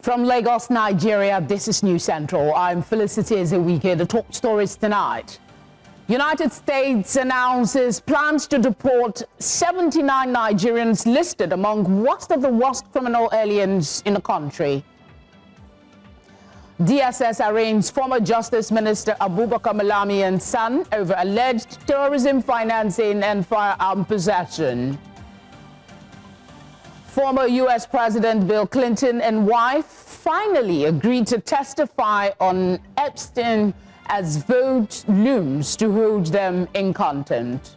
From Lagos, Nigeria, this is News Central. I'm Felicity Ezewike. The top stories tonight. United States announces plans to deport 79 Nigerians listed among worst of the worst criminal aliens in the country. DSS arraigns former Justice Minister Abubakar Malami and son over alleged terrorism financing and firearm possession. Former U.S. President Bill Clinton and wife finally agreed to testify on Epstein as Vows looms to hold them in contempt.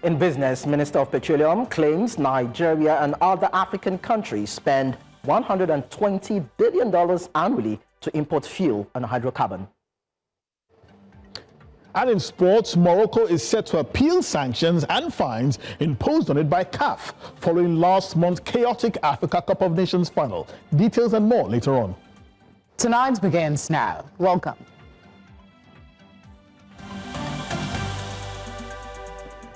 In business, Minister of Petroleum claims Nigeria and other African countries spend $120 billion annually to import fuel and hydrocarbon. And in sports, Morocco is set to appeal sanctions and fines imposed on it by CAF following last month's chaotic Africa Cup of Nations final. Details and more later on. Tonight begins now. Welcome.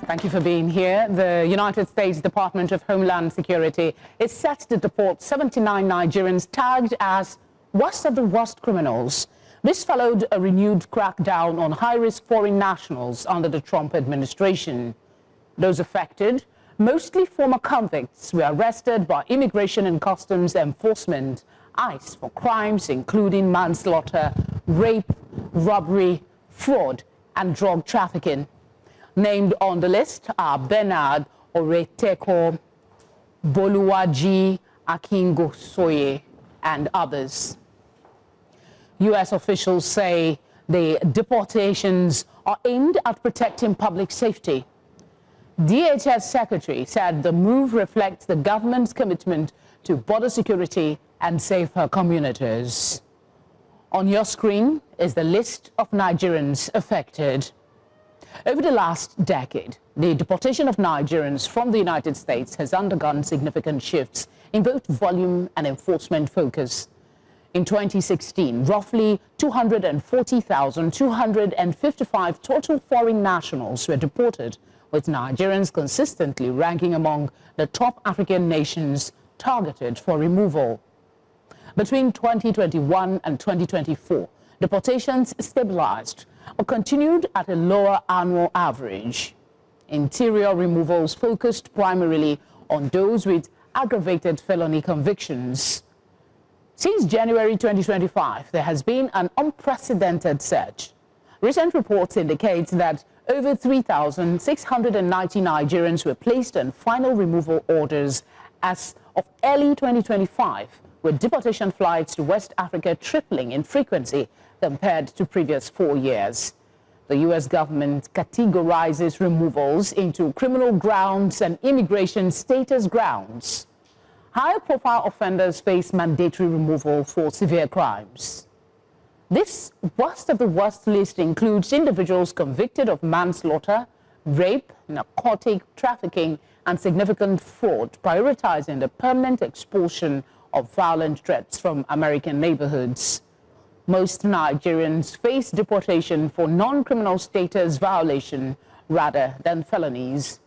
Thank you for being here. The United States Department of Homeland Security is set to deport 79 Nigerians tagged as worst of the worst criminals. This followed a renewed crackdown on high-risk foreign nationals under the Trump administration. Those affected, mostly former convicts, were arrested by Immigration and Customs Enforcement, ICE, for crimes including manslaughter, rape, robbery, fraud, and drug trafficking. Named on the list are Bernard Oreteko, Boluwaji Akingosoye, and others. U.S. officials say the deportations are aimed at protecting public safety. DHS Secretary said the move reflects the government's commitment to border security and safer communities. On your screen is the list of Nigerians affected. Over the last decade, the deportation of Nigerians from the United States has undergone significant shifts in both volume and enforcement focus. In 2016, roughly 240,255 total foreign nationals were deported, with Nigerians consistently ranking among the top African nations targeted for removal. Between 2021 and 2024, deportations stabilized or continued at a lower annual average. Interior removals focused primarily on those with aggravated felony convictions. Since January 2025, there has been an unprecedented surge. Recent reports indicate that over 3,690 Nigerians were placed on final removal orders as of early 2025, with deportation flights to West Africa tripling in frequency compared to previous 4 years. The U.S. government categorizes removals into criminal grounds and immigration status grounds. High-profile offenders face mandatory removal for severe crimes. This worst of the worst list includes individuals convicted of manslaughter, rape, narcotic trafficking, and significant fraud, prioritizing the permanent expulsion of violent threats from American neighborhoods. Most Nigerians face deportation for non-criminal status violation rather than felonies.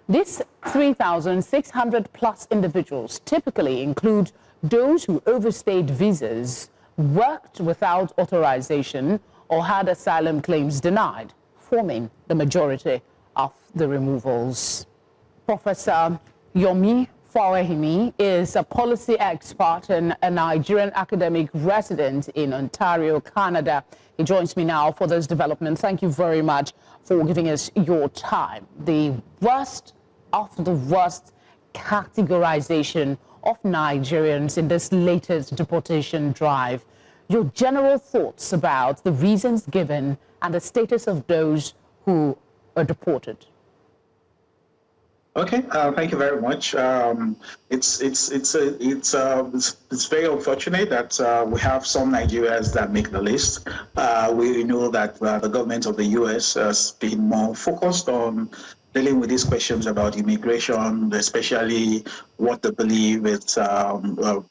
These 3,600 plus individuals typically include those who overstayed visas, worked without authorization, or had asylum claims denied, forming the majority of the removals. Professor Yomi Fawehimi is a policy expert and a Nigerian academic resident in Ontario, Canada. He joins me now for this development. Thank you very much for giving us your time. The worst of the worst categorization of Nigerians in this latest deportation drive. Your general thoughts about the reasons given and the status of those who are deported. Okay, thank you very much. It's very unfortunate that we have some Nigerians that make the list. We know that the government of the U.S. has been more focused on dealing with these questions about immigration, especially what they believe it's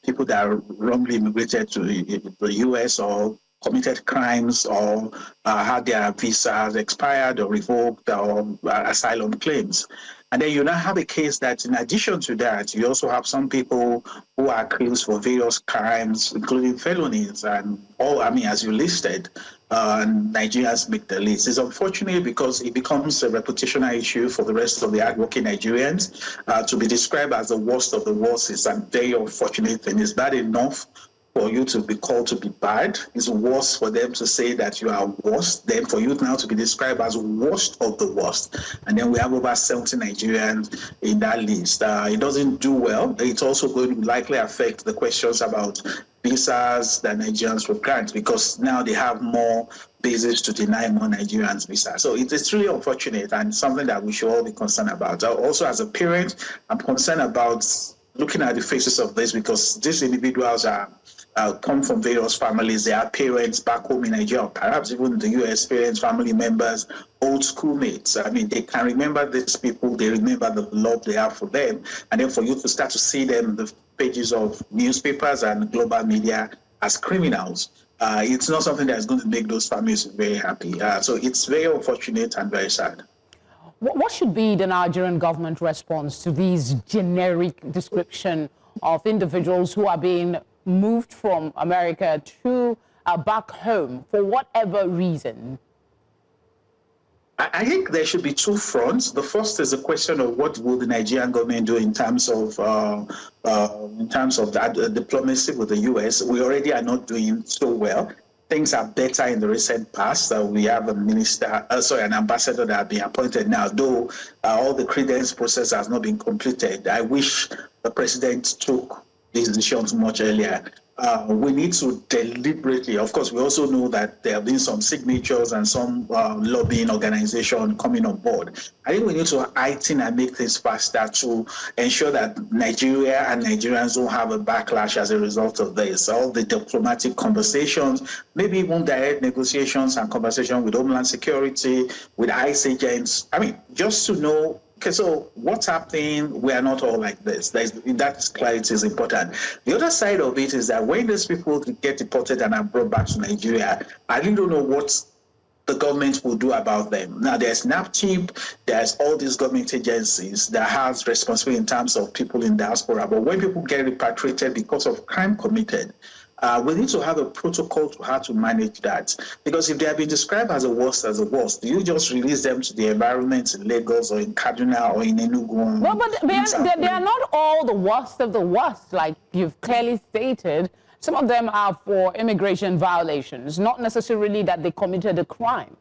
people that are wrongly immigrated to the U.S. or committed crimes or had their visas expired or revoked or asylum claims. And then you now have a case that in addition to that, you also have some people who are accused for various crimes, including felonies and all, I mean, as you listed, Nigerians make the list. It's unfortunate because it becomes a reputational issue for the rest of the hardworking Nigerians. To be described as the worst of the worst is a very unfortunate thing. It's bad enough for you to be called to be bad. It's worse for them to say that you are worse than for you now to be described as worst of the worst. And then we have over 70 Nigerians in that list. It doesn't do well. It's also going to likely affect the questions about visas that Nigerians will grant, because now they have more basis to deny more Nigerians visas. So it's really unfortunate and something that we should all be concerned about. Also, as a parent, I'm concerned about looking at the faces of this, because these individuals are come from various families. They are parents back home in Nigeria, perhaps even the US, parents, family members, old schoolmates. I mean, they can remember these people. They remember the love they have for them. And then for you to start to see them in the pages of newspapers and global media as criminals, it's not something that's going to make those families very happy. So it's very unfortunate and very sad. What should be the Nigerian government response to these generic description of individuals who are being moved from America to back home for whatever reason? I think there should be two fronts. The first is a question of what will the Nigerian government do in terms of that diplomacy with the U.S. We already are not doing so well. Things are better in the recent past. We have a an ambassador that has been appointed now, though all the credence process has not been completed. I wish the president took these decisions much earlier. We need to deliberately, of course, we also know that there have been some signatures and some lobbying organization coming on board. I think we need to heighten and make things faster to ensure that Nigeria and Nigerians don't have a backlash as a result of this. All the diplomatic conversations, maybe even direct negotiations and conversation with Homeland Security, with ICE agents. I mean, just to know, okay, so what's happening? We are not all like this. That clarity is important. The other side of it is that when these people get deported and are brought back to Nigeria, I really don't know what the government will do about them. Now, there's NAPTIP, there's all these government agencies that has responsibility in terms of people in diaspora. But when people get repatriated because of crime committed, we need to have a protocol to how to manage that. Because if they have been described as the worst, do you just release them to the environment in Lagos or in Kaduna or in Enugu? Well, but they are not all the worst of the worst, like you've clearly stated. Some of them are for immigration violations, not necessarily that they committed a crime.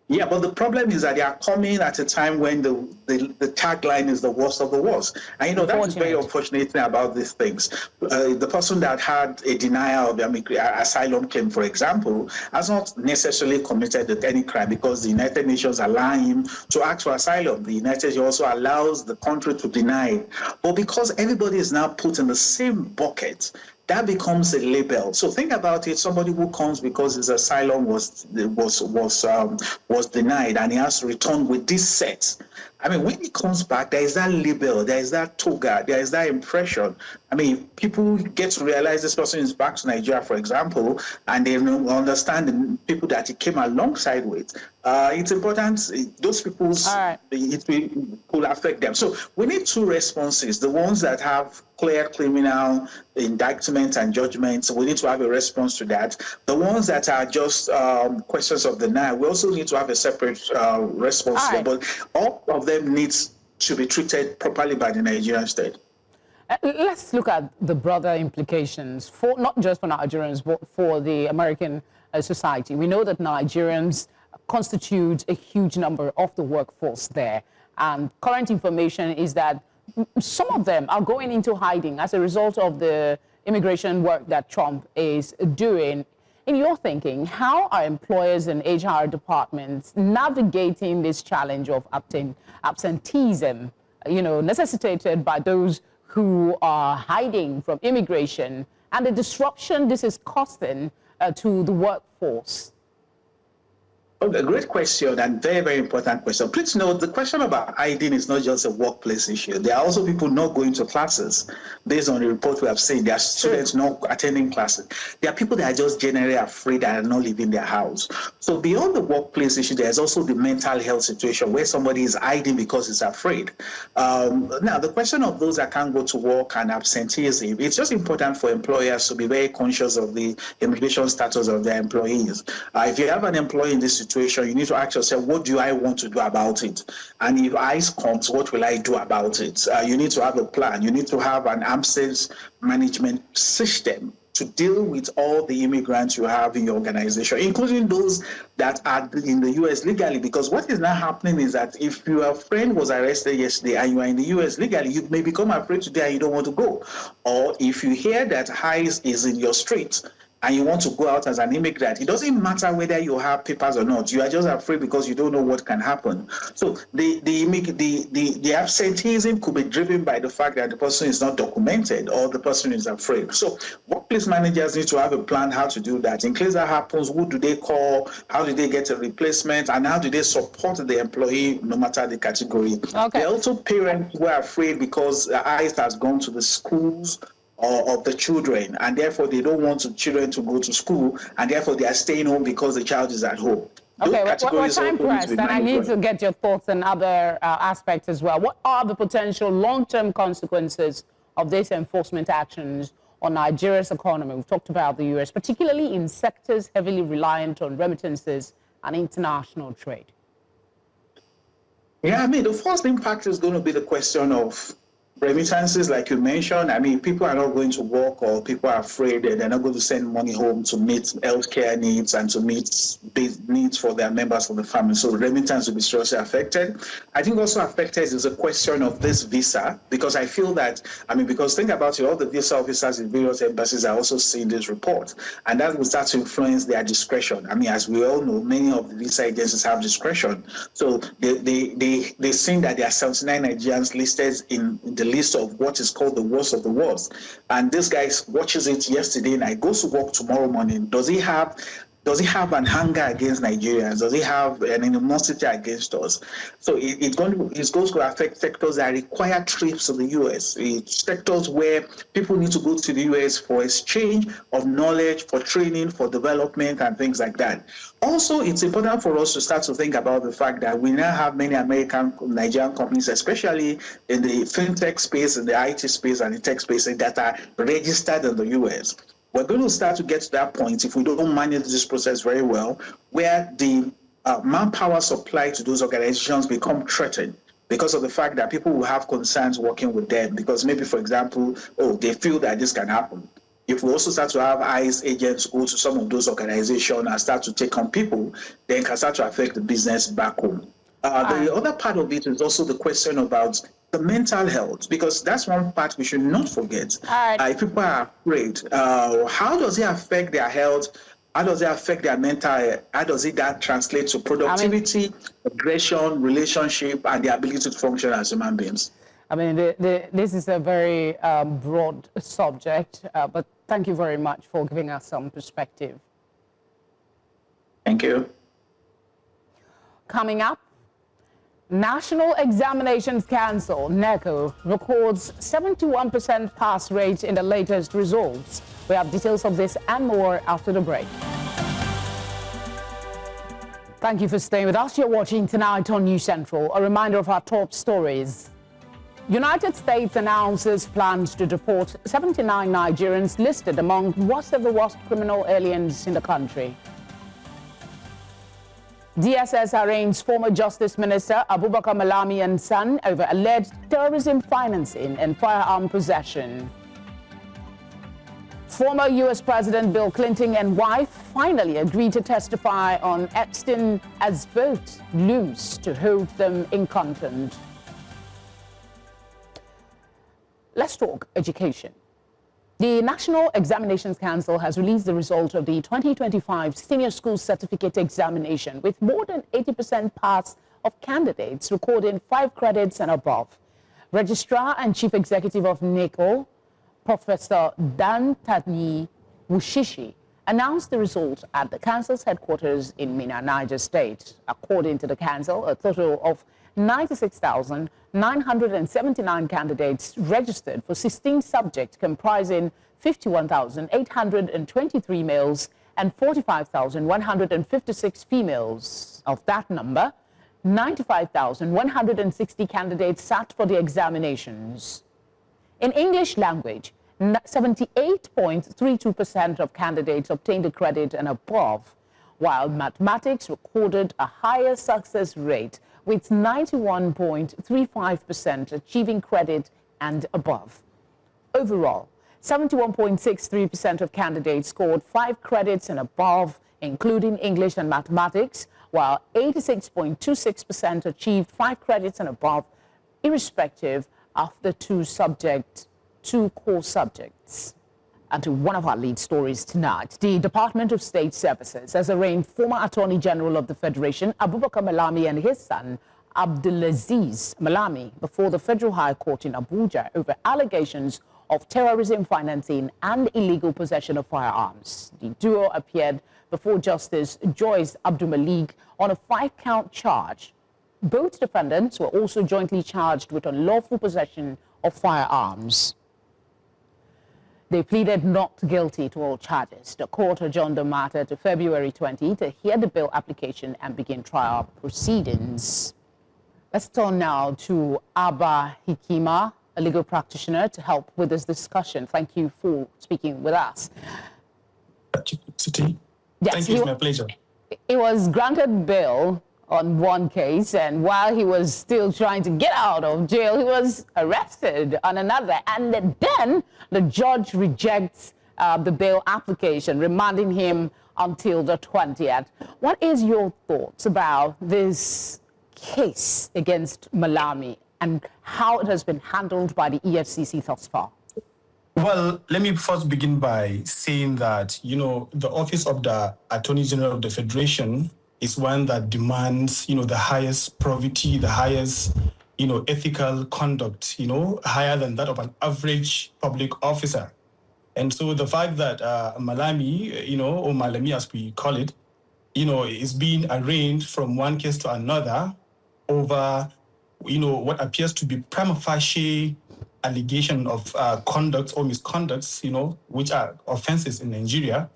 Yeah, but the problem is that they are coming at a time when the tagline is the worst of the worst. And, you know, that's very unfortunate thing about these things. The person that had a denial of asylum claim, for example, has not necessarily committed any crime, because the United Nations allow him to ask for asylum. The United Nations also allows the country to deny it. But because everybody is now put in the same bucket, that becomes a label. So think about it: somebody who comes because his asylum was denied and he has to return with this set. I mean, when he comes back, there is that label, there is that toga, there is that impression. I mean, people get to realize this person is back to Nigeria, for example, and they understand the people that he came alongside with. It's important, those people's, it will affect them. So we need two responses: the ones that have clear criminal indictments and judgments, we need to have a response to that. The ones that are just questions of denial, we also need to have a separate response to them. But all of them needs to be treated properly by the Nigerian state. Let's look at the broader implications, for not just for Nigerians, but for the American society. We know that Nigerians constitute a huge number of the workforce there. And current information is that some of them are going into hiding as a result of the immigration work that Trump is doing. In your thinking, how are employers and HR departments navigating this challenge of absenteeism, necessitated by those who are hiding from immigration, and the disruption this is costing to the workforce? Okay, great question and very, very important question. Please note, the question about hiding is not just a workplace issue. There are also people not going to classes. Based on the report we have seen, there are students not attending classes. There are people that are just generally afraid and are not leaving their house. So beyond the workplace issue, there's also the mental health situation where somebody is hiding because he's afraid. Now, the question of those that can't go to work and absenteeism, it's just important for employers to be very conscious of the immigration status of their employees. If you have an employee in this situation, you need to ask yourself, what do I want to do about it? And if ICE comes, what will I do about it? You need to have a plan. You need to have an absence management system to deal with all the immigrants you have in your organization, including those that are in the U.S. legally. Because what is now happening is that if your friend was arrested yesterday and you are in the U.S. legally, you may become afraid today and you don't want to go. Or if you hear that ICE is in your street, and you want to go out as an immigrant, it doesn't matter whether you have papers or not. You are just afraid because you don't know what can happen. So the absenteeism could be driven by the fact that the person is not documented or the person is afraid. So workplace managers need to have a plan how to do that. In case that happens, who do they call? How do they get a replacement? And how do they support the employee no matter the category? Okay. There are also parents who are afraid because ICE has gone to the schools of the children, and therefore they don't want the children to go to school, and therefore they are staying home because the child is at home. Okay, we're time pressed, and I need to get your thoughts on other aspects as well. What are the potential long-term consequences of these enforcement actions on Nigeria's economy? We've talked about the U.S., particularly in sectors heavily reliant on remittances and international trade. Yeah, I mean, the first impact is going to be the question of remittances, like you mentioned. I mean, people are not going to work, or people are afraid that they're not going to send money home to meet healthcare needs and to meet basic needs for their members of the family. So remittance will be seriously affected. I think also affected is a question of this visa, because I feel that, I mean, because think about it, all the visa officers in various embassies are also seeing this report, and that will start to influence their discretion. I mean, as we all know, many of the visa agencies have discretion. So they've seen that there are 79 Nigerians listed in the list of what is called the worst of the worst. And this guy watches it yesterday night, goes to work tomorrow morning. Does he have an anger against Nigerians? Does he have an animosity against us? So it's going to affect sectors that require trips to the U.S. It's sectors where people need to go to the U.S. for exchange of knowledge, for training, for development, and things like that. Also, it's important for us to start to think about the fact that we now have many Nigerian companies, especially in the fintech space, in the IT space, and the tech space, that are registered in the U.S. We're going to start to get to that point, if we don't manage this process very well, where the manpower supply to those organizations become threatened because of the fact that people will have concerns working with them, because maybe, for example, they feel that this can happen. If we also start to have ICE agents go to some of those organizations and start to take on people, then it can start to affect the business back home. The other part of it is also the question about the mental health, because that's one part we should not forget. If people are afraid, how does it affect their health? How does it affect their mental? How does that translate to productivity, aggression, relationship, and the ability to function as human beings? I mean, this is a very broad subject, but thank you very much for giving us some perspective. Thank you. Coming up, National Examinations Council, NECO, records 71% pass rate in the latest results. We have details of this and more after the break. Thank you for staying with us. You're watching Tonight on News Central. A reminder of our top stories. United States announces plans to deport 79 Nigerians listed among worst of the worst criminal aliens in the country. DSS arraigns former Justice Minister Abubakar Malami and son over alleged terrorism financing and firearm possession. Former U.S. President Bill Clinton and wife finally agreed to testify on Epstein as both looms to hold them in contempt. Let's talk education. The National Examinations Council has released the result of the 2025 Senior School Certificate Examination, with more than 80% pass of candidates recording 5 credits and above. Registrar and Chief Executive of NECO, Professor Dan Tadni Wushishi, announced the result at the council's headquarters in Minna, Niger State. According to the council, a total of 96,979 candidates registered for 16 subjects comprising 51,823 males and 45,156 females. Of that number, 95,160 candidates sat for the examinations. In English language, 78.32% of candidates obtained a credit and above, while mathematics recorded a higher success rate with 91.35% achieving credit and above. Overall, 71.63% of candidates scored 5 credits and above, including English and mathematics, while 86.26% achieved 5 credits and above, irrespective of the two core subjects. And to one of our lead stories tonight, the Department of State Services has arraigned former Attorney General of the Federation, Abubakar Malami, and his son, Abdulaziz Malami, before the Federal High Court in Abuja over allegations of terrorism financing and illegal possession of firearms. The duo appeared before Justice Joyce Abdulmalik on a 5-count charge. Both defendants were also jointly charged with unlawful possession of firearms. They pleaded not guilty to all charges. The court adjourned the matter to February 20 to hear the bail application and begin trial proceedings. Let's turn now to Abba Hikima, a legal practitioner, to help with this discussion. Thank you for speaking with us. Yes, thank you, it's my pleasure. He was granted bail on one case, and while he was still trying to get out of jail, he was arrested on another. And then the judge rejects the bail application, remanding him until the 20th. What is your thoughts about this case against Malami and how it has been handled by the EFCC thus far? Well, let me first begin by saying that, the Office of the Attorney General of the Federation is one that demands, the highest probity, the highest, ethical conduct, higher than that of an average public officer. And so the fact that Malami, or Malami as we call it, is being arraigned from one case to another over, what appears to be prima facie allegation of conduct or misconducts, which are offenses in Nigeria,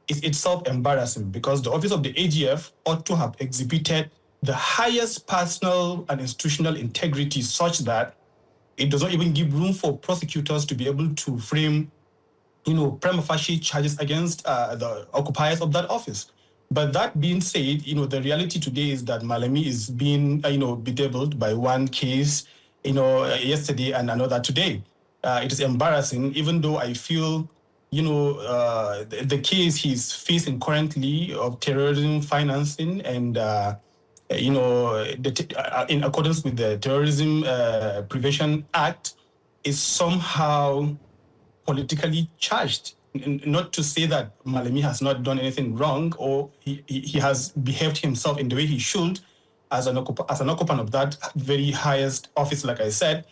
is itself embarrassing because the Office of the AGF ought to have exhibited the highest personal and institutional integrity such that it does not even give room for prosecutors to be able to frame, prima facie charges against the occupiers of that office. But that being said, the reality today is that Malami is being, bedeviled by one case, yesterday and another today. It is embarrassing, even though I feel, the case he's facing currently of terrorism financing and, in accordance with the Terrorism Prevention Act is somehow politically charged. Not to say that Malami has not done anything wrong or he has behaved himself in the way he should as an occupant of that very highest office, like I said,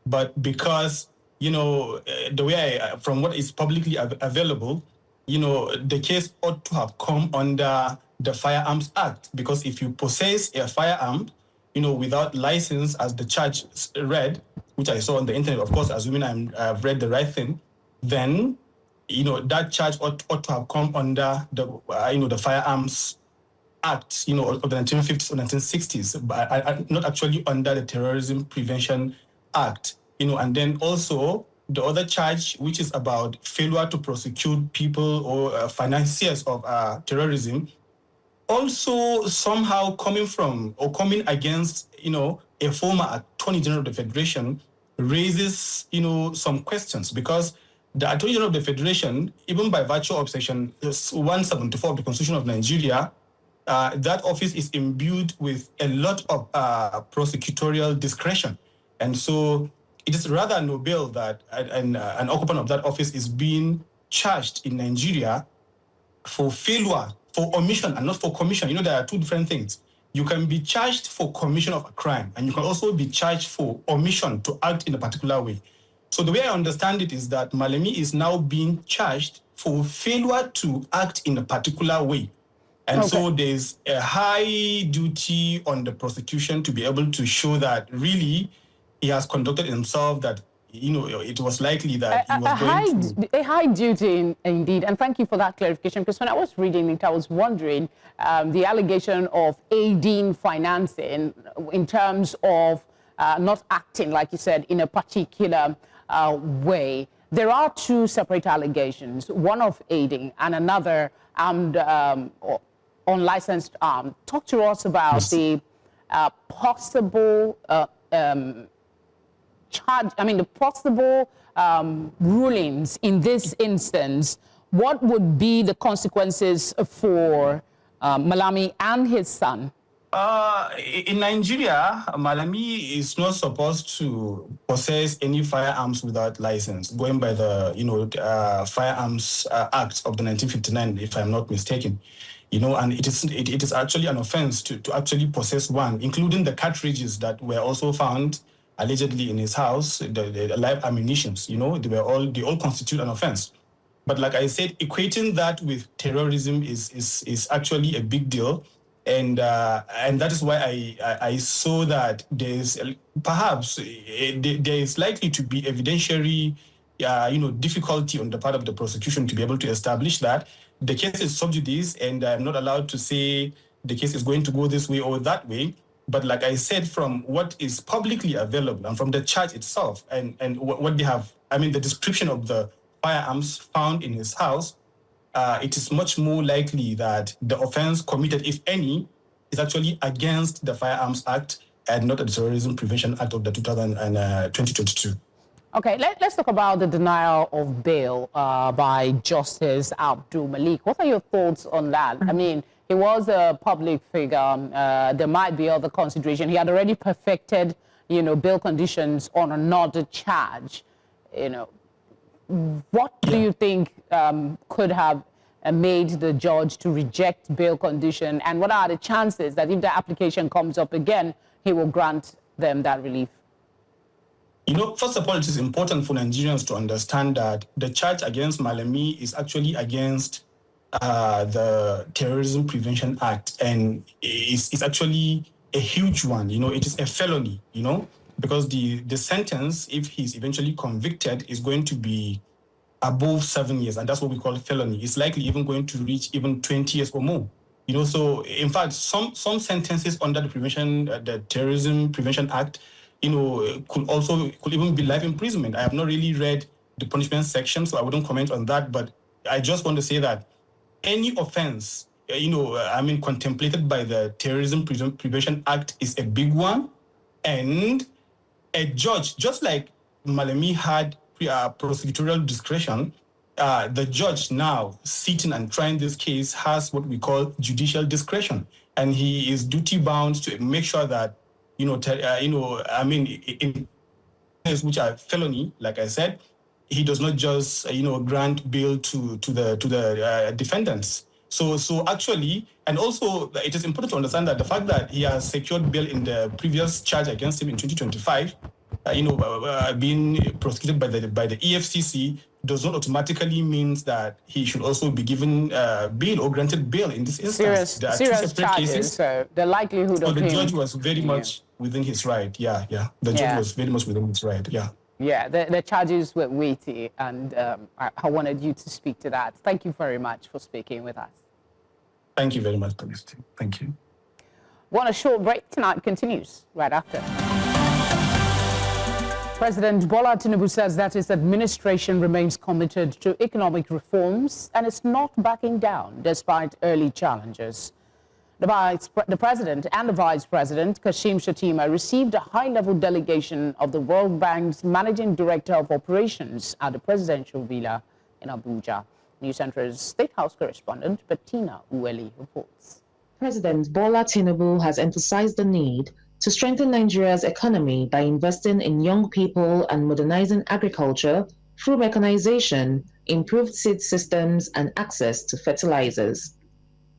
but because, the way from what is publicly available, the case ought to have come under the Firearms Act, because if you possess a firearm, without license, as the charge read, which I saw on the internet, of course, assuming I've read the right thing, then, that charge ought to have come under the Firearms Act, of the 1950s or 1960s, but not actually under the Terrorism Prevention Act, and then also the other charge, which is about failure to prosecute people or financiers of terrorism, also somehow coming against, a former Attorney General of the Federation raises, some questions, because the Attorney General of the Federation, even by virtue of Section 174 of the Constitution of Nigeria, that office is imbued with a lot of prosecutorial discretion. And so it is rather noble that an occupant of that office is being charged in Nigeria for failure, for omission and not for commission. There are two different things. You can be charged for commission of a crime, and you can also be charged for omission to act in a particular way. So the way I understand it is that Malami is now being charged for failure to act in a particular way. And so there's a high duty on the prosecution to be able to show that really he has conducted himself, that, it was likely that he was going to... A high duty indeed, and thank you for that clarification, because when I was reading it, I was wondering the allegation of aiding financing in terms of not acting, like you said, in a particular way. There are two separate allegations, one of aiding and another unlicensed arm. Talk to us about the possible the possible rulings in this instance. What would be the consequences for Malami and his son? In Nigeria, Malami is not supposed to possess any firearms without license, going by the Firearms Act of the 1959, if I'm not mistaken. And it is actually an offense to actually possess one, including the cartridges that were also found allegedly in his house, the live ammunitions. They all constitute an offense. But like I said, equating that with terrorism is actually a big deal. And that is why I saw that there's perhaps there is likely to be evidentiary difficulty on the part of the prosecution to be able to establish that. The case is sub judice, and I'm not allowed to say the case is going to go this way or that way. But like I said, from what is publicly available and from the charge itself and what they have, the description of the firearms found in his house, it is much more likely that the offense committed, if any, is actually against the Firearms Act and not the Terrorism Prevention Act of the 2022. Okay, let's talk about the denial of bail by Justice Abdul Malik. What are your thoughts on that? He was a public figure. There might be other consideration. He had already perfected, bail conditions on another charge. What do you think could have made the judge to reject bail condition? And what are the chances that if the application comes up again, he will grant them that relief? First of all, it is important for Nigerians to understand that the charge against Malami is actually against the Terrorism Prevention Act, and it's actually a huge one. It is a felony, because the sentence, if he's eventually convicted, is going to be above 7 years, and that's what we call felony. It's likely even going to reach even 20 years or more. So in fact, some sentences under the Terrorism Prevention Act, could even be life imprisonment. I have not really read the punishment section, so I wouldn't comment on that. But I just want to say that any offense, contemplated by the Terrorism Prevention Act is a big one, and a judge, just like Malami had prosecutorial discretion, the judge now sitting and trying this case has what we call judicial discretion, and he is duty bound to make sure that in cases which are felony, like I said, he does not just grant bail to the defendants. So actually, and also it is important to understand that the fact that he has secured bail in the previous charge against him in 2025, being prosecuted by the EFCC, does not automatically means that he should also be given bail or granted bail in this instance. Serious charges, cases. So the likelihood of the judge was very much within his right. The judge was very much within his right. Yeah, the charges were weighty, and I wanted you to speak to that. Thank you very much for speaking with us. Thank you very much, Felicity. Thank you. Want a short break? Tonight continues right after. President Bola Tinubu says that his administration remains committed to economic reforms and is not backing down despite early challenges. The president and the vice president, Kashim Shettima, received a high-level delegation of the World Bank's managing director of operations at the presidential villa in Abuja. News Center's State House correspondent Bettina Uweli reports. President Bola Tinubu has emphasized the need to strengthen Nigeria's economy by investing in young people and modernizing agriculture through mechanization, improved seed systems, and access to fertilizers.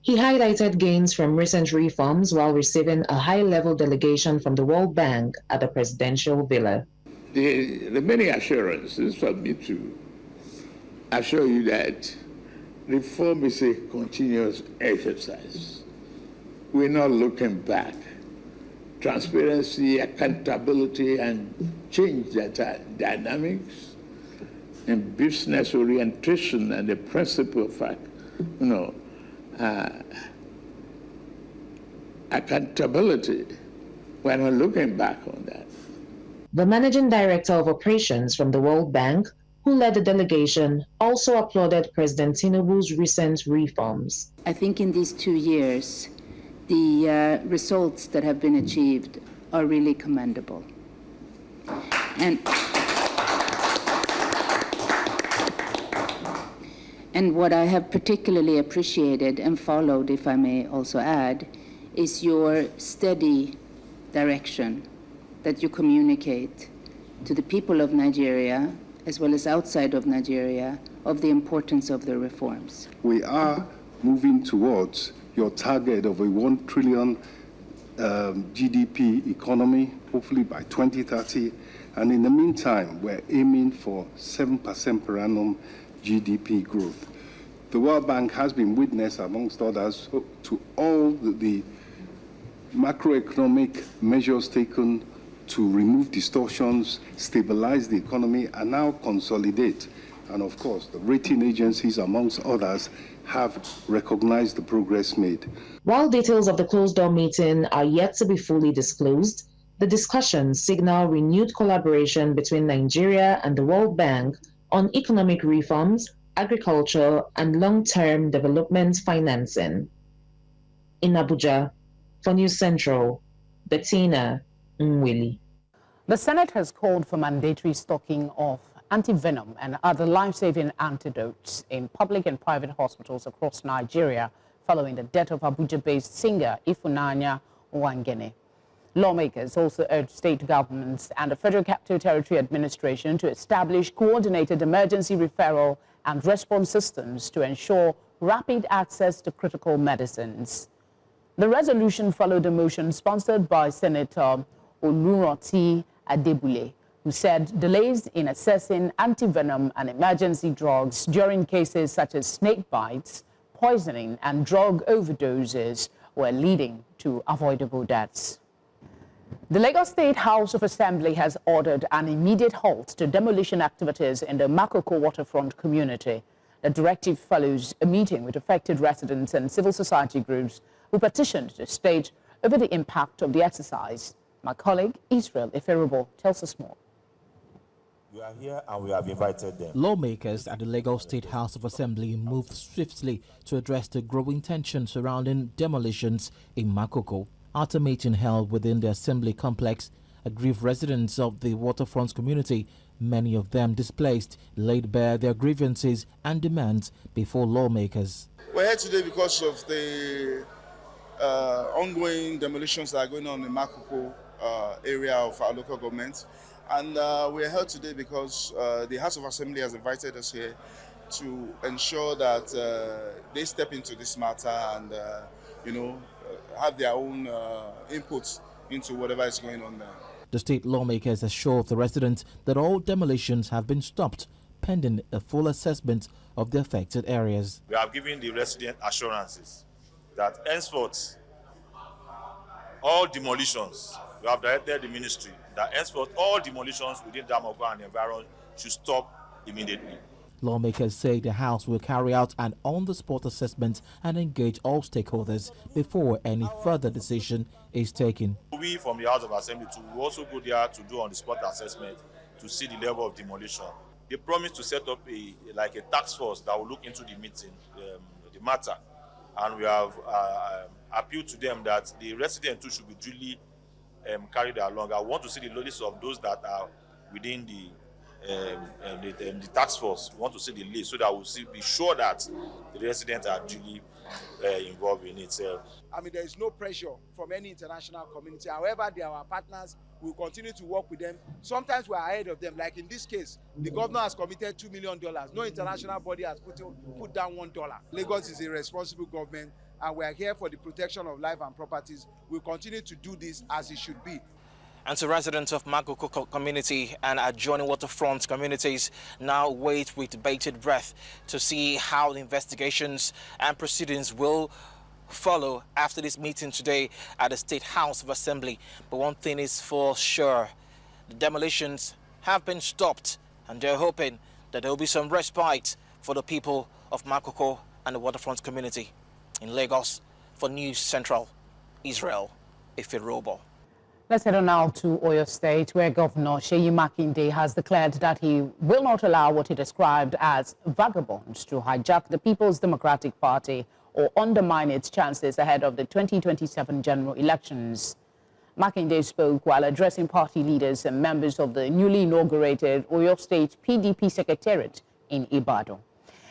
He highlighted gains from recent reforms while receiving a high-level delegation from the World Bank at the presidential villa. The many assurances for me to assure you that reform is a continuous exercise. We're not looking back. Transparency, accountability, and change dynamics, and business orientation, and the principle of accountability. We're not looking back on that. The managing director of operations from the World Bank, who led the delegation, also applauded President Tinubu's recent reforms. I think in these 2 years, the results that have been achieved are really commendable. And what I have particularly appreciated and followed, if I may also add, is your steady direction that you communicate to the people of Nigeria, as well as outside of Nigeria, of the importance of the reforms. We are moving towards your target of a 1 trillion GDP economy, hopefully by 2030. And in the meantime, we're aiming for 7% per annum GDP growth. The World Bank has been witness, amongst others, to all the macroeconomic measures taken to remove distortions, stabilize the economy, and now consolidate. And of course, the rating agencies, amongst others, have recognized the progress made. While details of the closed-door meeting are yet to be fully disclosed, the discussions signal renewed collaboration between Nigeria and the World Bank on economic reforms, agriculture, and long-term development financing. In Abuja, for News Central, Bettina Nwili. The Senate has called for mandatory stocking of antivenom and other life-saving antidotes in public and private hospitals across Nigeria following the death of Abuja-based singer Ifunanya Nwangene. Lawmakers also urged state governments and the Federal Capital Territory Administration to establish coordinated emergency referral and response systems to ensure rapid access to critical medicines. The resolution followed a motion sponsored by Senator Oluroti Adebule, who said delays in assessing antivenom and emergency drugs during cases such as snake bites, poisoning, and drug overdoses were leading to avoidable deaths. The Lagos State House of Assembly has ordered an immediate halt to demolition activities in the Makoko waterfront community. The directive follows a meeting with affected residents and civil society groups who petitioned the state over the impact of the exercise. My colleague, Israel Iferubo, tells us more. We are here and we have invited them. Lawmakers at the Lagos State House of Assembly moved swiftly to address the growing tension surrounding demolitions in Makoko. At a meeting held within the Assembly complex, aggrieved residents of the waterfront community, many of them displaced, laid bare their grievances and demands before lawmakers. We're here today because of the ongoing demolitions that are going on in Makoko area of our local government. And we're here today because the House of Assembly has invited us here to ensure that they step into this matter and, have their own inputs into whatever is going on there. The state lawmakers assured the residents that all demolitions have been stopped pending a full assessment of the affected areas. We have given the resident assurances that henceforth all demolitions, we have directed the ministry that henceforth all demolitions within Damogwa and the environment should stop immediately. Lawmakers say the House will carry out an on-the-spot assessment and engage all stakeholders before any further decision is taken. We from the House of Assembly will also go there to do on-the-spot assessment to see the level of demolition. They promised to set up a task force that will look into the the matter, and we have appealed to them that the residents too should be duly carried along. I want to see the list of those that are within the task force. We want to see the list so that we'll be sure that the residents are duly involved in it. I mean, there is no pressure from any international community. However, they are our partners. We'll continue to work with them. Sometimes we're ahead of them. Like in this case, the governor has committed $2 million. No international body has put down $1. Lagos is a responsible government, and we are here for the protection of life and properties. We'll continue to do this as it should be. And so residents of Makoko community and adjoining waterfront communities now wait with bated breath to see how the investigations and proceedings will follow after this meeting today at the State House of Assembly. But one thing is for sure, the demolitions have been stopped and they're hoping that there will be some respite for the people of Makoko and the waterfront community. In Lagos, for News Central, Israel Ifirobo. Let's head on now to Oyo State, where Governor Seyi Makinde has declared that he will not allow what he described as vagabonds to hijack the People's Democratic Party or undermine its chances ahead of the 2027 general elections. Makinde spoke while addressing party leaders and members of the newly inaugurated Oyo State PDP Secretariat in Ibadan.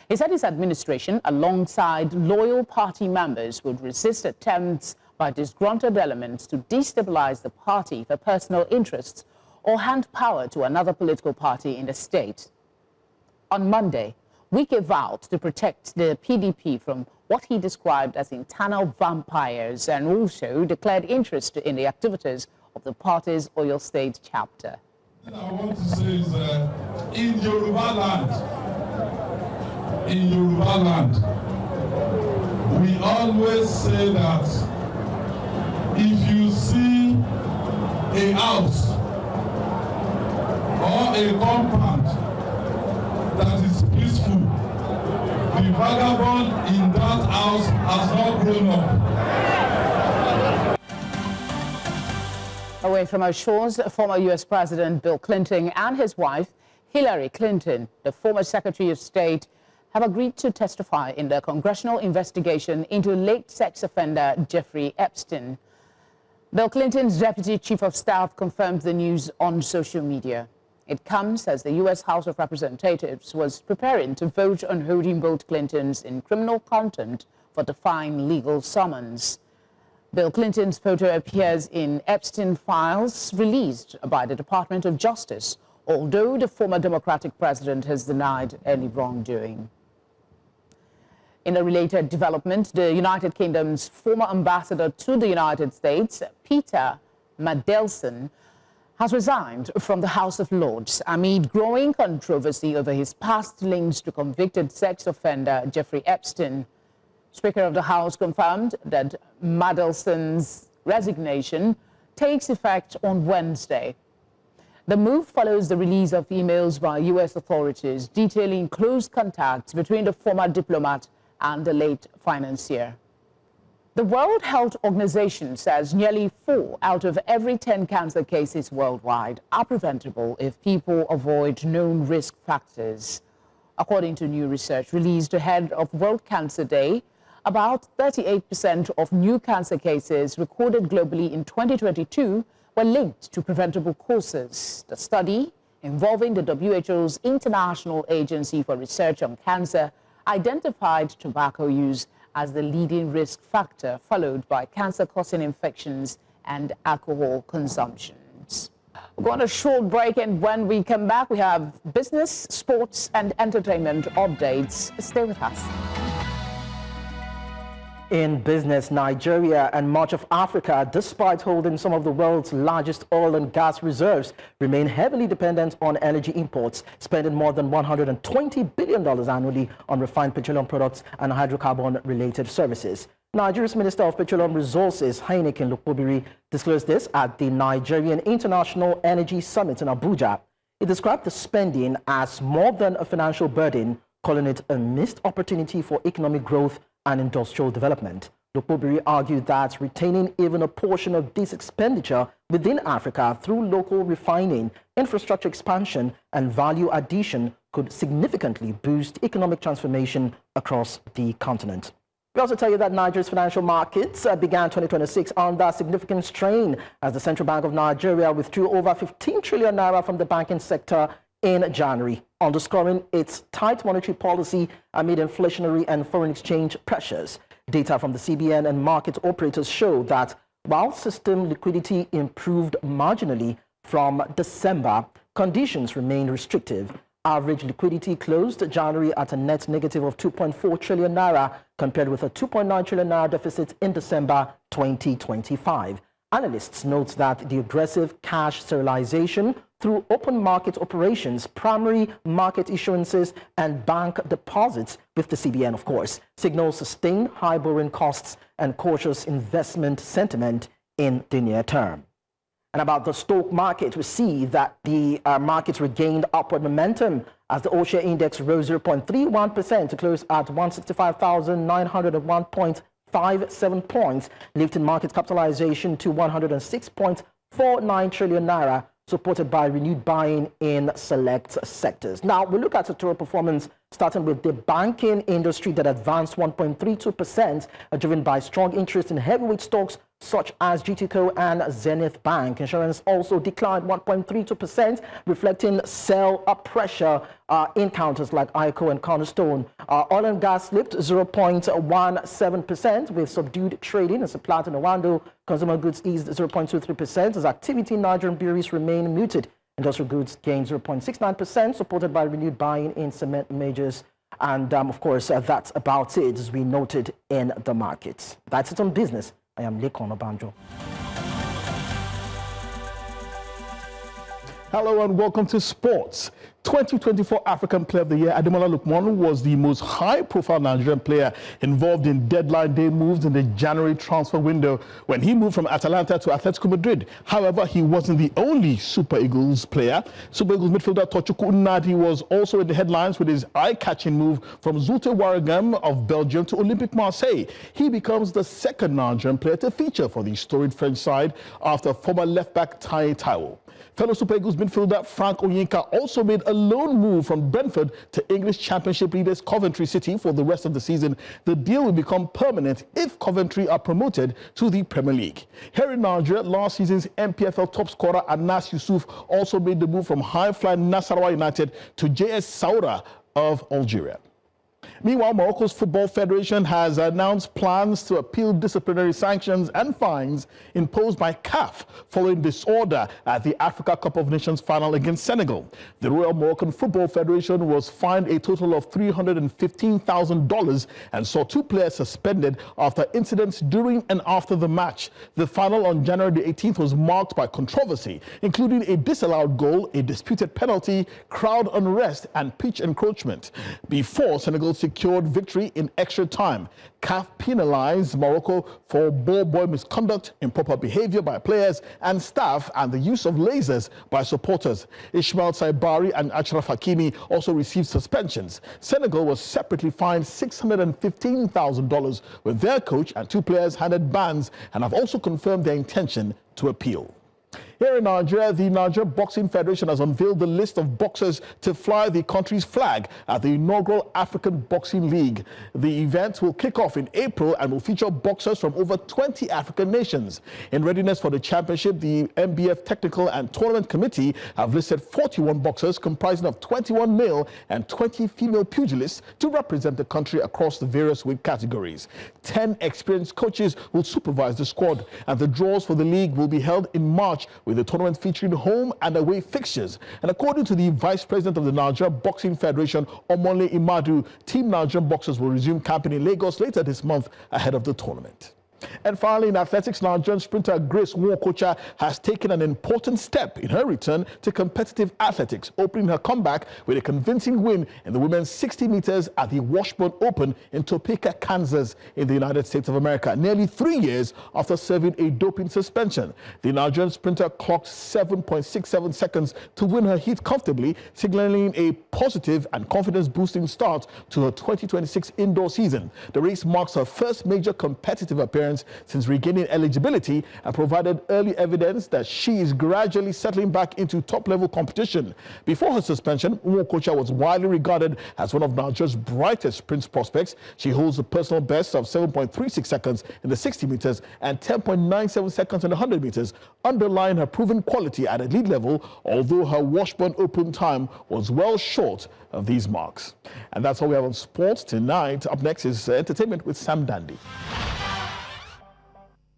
He said his administration, alongside loyal party members, would resist attempts by disgruntled elements to destabilize the party for personal interests or hand power to another political party in the state. On Monday, Wike vowed to protect the PDP from what he described as internal vampires and also declared interest in the activities of the party's Oyo State chapter. I want to say is in Yoruba land, we always say that if you see a house or a compound that is peaceful, the vagabond in that house has not grown up. Away from our shores, former U.S. President Bill Clinton and his wife, Hillary Clinton, the former Secretary of State, have agreed to testify in the congressional investigation into late sex offender Jeffrey Epstein. Bill Clinton's Deputy Chief of Staff confirmed the news on social media. It comes as the U.S. House of Representatives was preparing to vote on holding both Clintons in criminal contempt for defying legal summons. Bill Clinton's photo appears in Epstein files released by the Department of Justice, although the former Democratic president has denied any wrongdoing. In a related development, the United Kingdom's former ambassador to the United States, Peter Mandelson, has resigned from the House of Lords amid growing controversy over his past links to convicted sex offender Jeffrey Epstein. Speaker of the House confirmed that Mandelson's resignation takes effect on Wednesday. The move follows the release of emails by U.S. authorities detailing close contacts between the former diplomat and the late financier. The World Health Organization says nearly 4 out of every 10 cancer cases worldwide are preventable if people avoid known risk factors. According to new research released ahead of World Cancer Day, about 38% of new cancer cases recorded globally in 2022 were linked to preventable causes. The study, involving the WHO's International Agency for Research on Cancer, identified tobacco use as the leading risk factor, followed by cancer-causing infections and alcohol consumptions. We're going on a short break, and when we come back, we have business, sports, and entertainment updates. Stay with us. In business, Nigeria and much of Africa, despite holding some of the world's largest oil and gas reserves, remain heavily dependent on energy imports, spending more than $120 billion annually on refined petroleum products and hydrocarbon-related services. Nigeria's Minister of Petroleum Resources, Heineken Lukobiri, disclosed this at the Nigerian International Energy Summit in Abuja. He described the spending as more than a financial burden, calling it a missed opportunity for economic growth and industrial development. Lukobiri argued that retaining even a portion of this expenditure within Africa through local refining, infrastructure expansion, and value addition could significantly boost economic transformation across the continent. We also tell you that Nigeria's financial markets began 2026 under significant strain as the Central Bank of Nigeria withdrew over 15 trillion naira from the banking sector in January, underscoring its tight monetary policy amid inflationary and foreign exchange pressures. Data from the CBN and market operators show that while system liquidity improved marginally from December, conditions remain restrictive. Average liquidity closed January at a net negative of 2.4 trillion naira, compared with a 2.9 trillion naira deficit in December 2025. Analysts note that the aggressive cash sterilization through open market operations, primary market issuances, and bank deposits, with the CBN, of course, signals sustained high borrowing costs and cautious investment sentiment in the near term. And about the stock market, we see that the market regained upward momentum as the All-Share Index rose 0.31% to close at 165,901.57 points, lifting market capitalization to 106.49 trillion naira, supported by renewed buying in select sectors. Now, we look at sectoral performance, starting with the banking industry that advanced 1.32%, driven by strong interest in heavyweight stocks such as GTCO and Zenith Bank. Insurance also declined 1.32%, reflecting sell-up pressure in counters like ICO and Cornerstone. Oil and gas slipped 0.17%, with subdued trading in Seplat and Owando. Consumer goods eased 0.23% as activity in Nigerian breweries remained muted. Industrial goods gained 0.69%, supported by renewed buying in cement majors. And of course, that's about it, as we noted in the markets. That's it on business. I am Lekon Obanjo. Hello and welcome to Sports. 2024 African Player of the Year Ademola Lookman was the most high-profile Nigerian player involved in deadline day moves in the January transfer window when he moved from Atalanta to Atletico Madrid. However, he wasn't the only Super Eagles player. Super Eagles midfielder Tochukwu Nnadi was also in the headlines with his eye-catching move from Zulte Waregem of Belgium to Olympique Marseille. He becomes the second Nigerian player to feature for the storied French side after former left-back Tai Taiwo. Fellow Super Eagles midfielder Frank Onyeka also made a loan move from Brentford to English Championship leaders Coventry City for the rest of the season. The deal will become permanent if Coventry are promoted to the Premier League. Here in Nigeria, last season's MPFL top scorer Anas Yusuf also made the move from high-flying Nasarawa United to JS Saoura of Algeria. Meanwhile, Morocco's Football Federation has announced plans to appeal disciplinary sanctions and fines imposed by CAF following disorder at the Africa Cup of Nations final against Senegal. The Royal Moroccan Football Federation was fined a total of $315,000 and saw 2 players suspended after incidents during and after the match. The final on January the 18th was marked by controversy, including a disallowed goal, a disputed penalty, crowd unrest, and pitch encroachment. Before Senegal secured victory in extra time, CAF penalized Morocco for ball boy misconduct, improper behavior by players and staff, and the use of lasers by supporters. Ismail Saibari and Achraf Hakimi also received suspensions. Senegal was separately fined $615,000, with their coach and 2 players handed bans and have also confirmed their intention to appeal. Here in Nigeria, the Nigeria Boxing Federation has unveiled the list of boxers to fly the country's flag at the inaugural African Boxing League. The event will kick off in April and will feature boxers from over 20 African nations. In readiness for the championship, the MBF Technical and Tournament Committee have listed 41 boxers comprising of 21 male and 20 female pugilists to represent the country across the various weight categories. 10 experienced coaches will supervise the squad, and the draws for the league will be held in March, with the tournament featuring home and away fixtures. And according to the Vice President of the Nigeria Boxing Federation, Omonle Imadu, Team Nigerian boxers will resume camping in Lagos later this month ahead of the tournament. And finally, in athletics, Nigerian sprinter Grace Nwokocha has taken an important step in her return to competitive athletics, opening her comeback with a convincing win in the women's 60 meters at the Washburn Open in Topeka, Kansas, in the United States of America, nearly 3 years after serving a doping suspension. The Nigerian sprinter clocked 7.67 seconds to win her heat comfortably, signaling a positive and confidence-boosting start to her 2026 indoor season. The race marks her first major competitive appearance since regaining eligibility and provided early evidence that she is gradually settling back into top-level competition. Before her suspension, Nwokocha was widely regarded as one of Nigeria's brightest sprint prospects. She holds a personal best of 7.36 seconds in the 60 meters and 10.97 seconds in the 100 meters, underlying her proven quality at elite level, although her Washburn Open time was well short of these marks. And that's all we have on sports tonight. Up next is entertainment with Sam Dandy.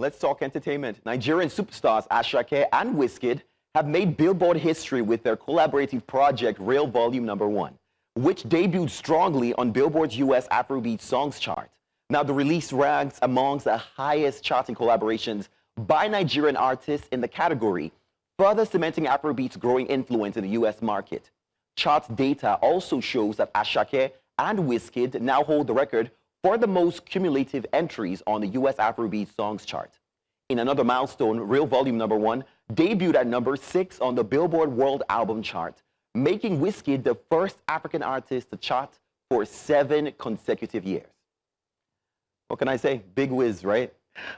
Let's talk entertainment. Nigerian superstars Asake and Wizkid have made Billboard history with their collaborative project Real Volume #1, which debuted strongly on Billboard's US Afrobeat Songs chart. Now, the release ranks amongst the highest charting collaborations by Nigerian artists in the category, further cementing Afrobeat's growing influence in the U.S. market. Charts data also shows that Asake and Wizkid now hold the record for the most cumulative entries on the U.S. Afrobeat Songs chart. In another milestone, Real Volume number 1 debuted at number 6 on the Billboard World Album chart, making Wizkid the first African artist to chart for 7 consecutive years. What can I say? Big whiz, right?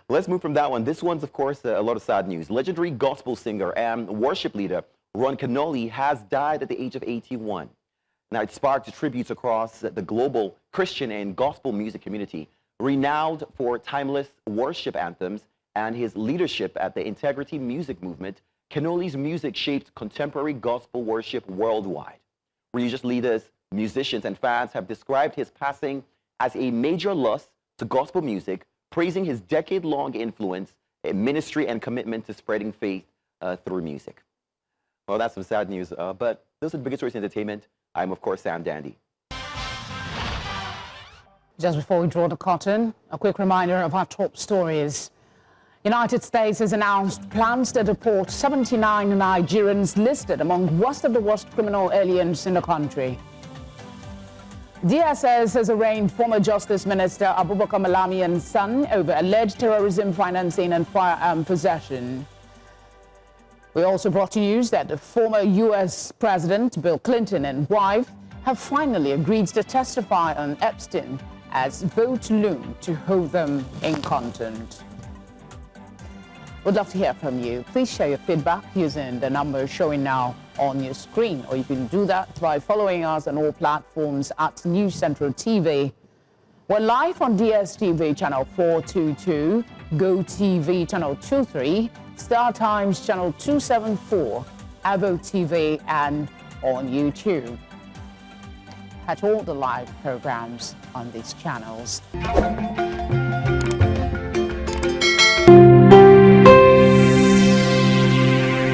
Let's move from that one. This one's, of course, a lot of sad news. Legendary gospel singer and worship leader Ron Kenoly has died at the age of 81. Now, it sparked tributes across the global Christian and gospel music community, renowned for timeless worship anthems and his leadership at the Integrity Music Movement. Kenoly's music shaped contemporary gospel worship worldwide. Religious leaders, musicians, and fans have described his passing as a major loss to gospel music, praising his decade-long influence, ministry, and commitment to spreading faith through music. Well, that's some sad news, but those are the biggest stories in entertainment. I'm, of course, Sam Dandy. Just before we draw the curtain, a quick reminder of our top stories. United States has announced plans to deport 79 Nigerians listed among worst of the worst criminal aliens in the country. DSS has arraigned former Justice Minister Abubakar Malami's son over alleged terrorism financing and firearm possession. We also brought you news that the former U.S. President Bill Clinton and wife have finally agreed to testify on Epstein as votes loom to hold them in contempt. We'd love to hear from you. Please share your feedback using the number showing now on your screen, or you can do that by following us on all platforms at News Central TV. We're live on DSTV channel 422, GoTV channel 23, Star Times channel 274, Avo TV, and on YouTube. Catch all the live programs on these channels.